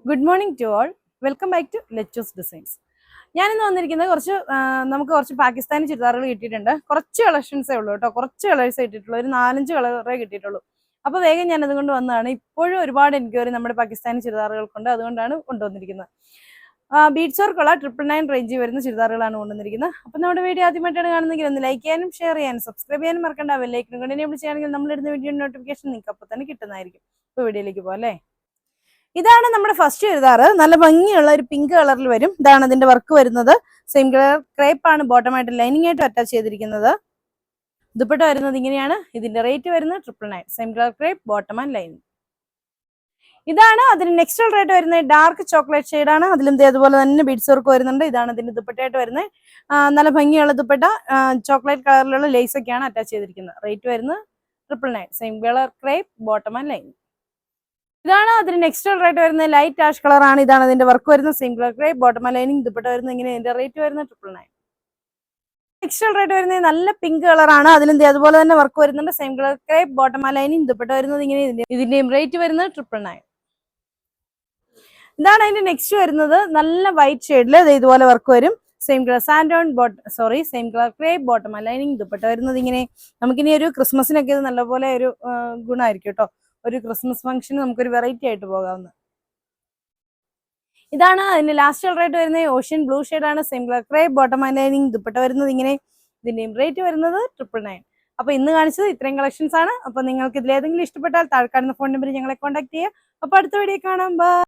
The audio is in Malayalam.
Good morning to all. Welcome back to Lechu's designs. ഞാനിന്ന് വന്നിരിക്കുന്നത് നമുക്ക് കുറച്ച് പാകിസ്ഥാനി ചുരിദാറുകൾ കിട്ടിയിട്ടുണ്ട്. കുറച്ച് കളക്ഷൻസേ ഉള്ളൂ കേട്ടോ, കുറച്ച് കളേഴ്സ് കിട്ടിയിട്ടുള്ളൂ, ഒരു 4-5 കളറേ കിട്ടിയിട്ടുള്ളൂ. അപ്പോൾ വേഗം ഞാൻ അതുകൊണ്ട് വന്നതാണ്. ഇപ്പോഴും ഒരുപാട് എൻക്വയറി നമ്മുടെ പാകിസ്ഥാനി ചുരിദാറുകൾക്കുണ്ട്, അതുകൊണ്ടാണ് കൊണ്ടുവന്നിരിക്കുന്നത്. ബീഡ്സ് വർക്കുള്ള 999 റേഞ്ചിൽ വരുന്ന ചുരിദാറുകളാണ് കൊണ്ടുവന്നിരിക്കുന്നത്. അപ്പോൾ നമ്മുടെ വീഡിയോ ആദ്യമായിട്ടാണ് കാണുന്നെങ്കിൽ ഒന്ന് ലൈക്ക് ചെയ്യാനും ഷെയർ ചെയ്യാനും സബ്സ്ക്രൈബ് ചെയ്യാനും മറക്കണ്ട. ബെല്ലൈക്കനും കൊണ്ട് എനേബിൾ ചെയ്യുകയാണെങ്കിൽ നമ്മളിടുന്ന വീഡിയോ നോട്ടിഫിക്കേഷൻ നിങ്ങൾക്ക് അപ്പോൾ തന്നെ കിട്ടുന്നതായിരിക്കും. ഇപ്പോൾ വീഡിയോയിലേക്ക് പോകാം അല്ലേ. ഇതാണ് നമ്മുടെ ഫസ്റ്റ് ചുരിദാറ്. നല്ല ഭംഗിയുള്ള ഒരു പിങ്ക് കളറിൽ വരും. ഇതാണ് അതിന്റെ വർക്ക് വരുന്നത്. സെയിം കളർ ക്രേപ്പ് ആണ് ബോട്ടമായിട്ട് ലൈനിങ് ആയിട്ട് അറ്റാച്ച് ചെയ്തിരിക്കുന്നത്. ദുപ്പട്ട വരുന്നത് ഇങ്ങനെയാണ്. ഇതിന്റെ റേറ്റ് വരുന്നത് 999. Same colour crepe bottom and lining. ഇതാണ് അതിന് നെക്സ്റ്റ് റേറ്റ് വരുന്നത്. ഡാർക്ക് ചോക്ലേറ്റ് ഷെയ്ഡാണ്. അതിലും അതുപോലെ തന്നെ ബീഡ്സ് വർക്ക് വരുന്നുണ്ട്. ഇതാണ് ഇതിന്റെ ദുപ്പട്ടയായിട്ട് വരുന്നത്. നല്ല ഭംഗിയുള്ള ദുപ്പട്ട, ചോക്ലേറ്റ് കളറിലുള്ള ലേസ് ഒക്കെയാണ് അറ്റാച്ച് ചെയ്തിരിക്കുന്നത്. റേറ്റ് വരുന്നത് 999. Same colour crepe bottom and lining. ഇതാണ് അതിന് നെക്സ്റ്റ് റേറ്റ് വരുന്നത്. ലൈറ്റ് ആഷ് കളർ ആണ്. ഇതാണ് അതിന്റെ വർക്ക് വരുന്നത്. Same colour crepe bottom lining dupatta വരുന്നത് ഇങ്ങനെ. ഇതിന്റെ റേറ്റ് വരുന്നത് 999. നെക്സ്റ്റ് റേറ്റ് വരുന്നത് നല്ല പിങ്ക് കളർ ആണ്. അതിലും അതുപോലെ തന്നെ വർക്ക് വരുന്നുണ്ട്. Same colour crepe bottom lining dupatta വരുന്നത് ഇങ്ങനെ. ഇതിന്റെയും റേറ്റ് വരുന്നത് 999. ഇതാണ് അതിന്റെ നെക്സ്റ്റ് വരുന്നത്. നല്ല വൈറ്റ് ഷെയ്ഡിൽ ഇതുപോലെ വർക്ക് വരും. Same colour same colour crepe bottom lining dupatta വരുന്നത് ഇങ്ങനെ. നമുക്കിനി ഒരു ക്രിസ്മസിനൊക്കെ ഇത് നല്ലപോലെ ഒരു ഗുണമായിരിക്കും കേട്ടോ. ഒരു ക്രിസ്മസ് ഫംഗ്ഷന് നമുക്കൊരു വെറൈറ്റി ആയിട്ട് പോകാവുന്ന. ഇതാണ് അതിന്റെ ലാസ്റ്റ് റേറ്റ് വരുന്നത്. ഓഷ്യൻ ബ്ലൂ ഷെയ്ഡാണ്. Same colour crepe bottom lining dupatta വരുന്നത് ഇങ്ങനെ. ഇതിന്റെയും റേറ്റ് വരുന്നത് 999. അപ്പൊ ഇന്ന് കാണിച്ചത് ഇത്രയും കളക്ഷൻസ് ആണ്. അപ്പൊ നിങ്ങൾക്ക് ഇതിലേതെങ്കിലും ഇഷ്ടപ്പെട്ടാൽ താഴെ കാണുന്ന ഫോൺ നമ്പറിൽ ഞങ്ങളെ കോൺടാക്ട് ചെയ്യുക. അപ്പൊ അടുത്ത വീഡിയോ കാണാം. ബൈ.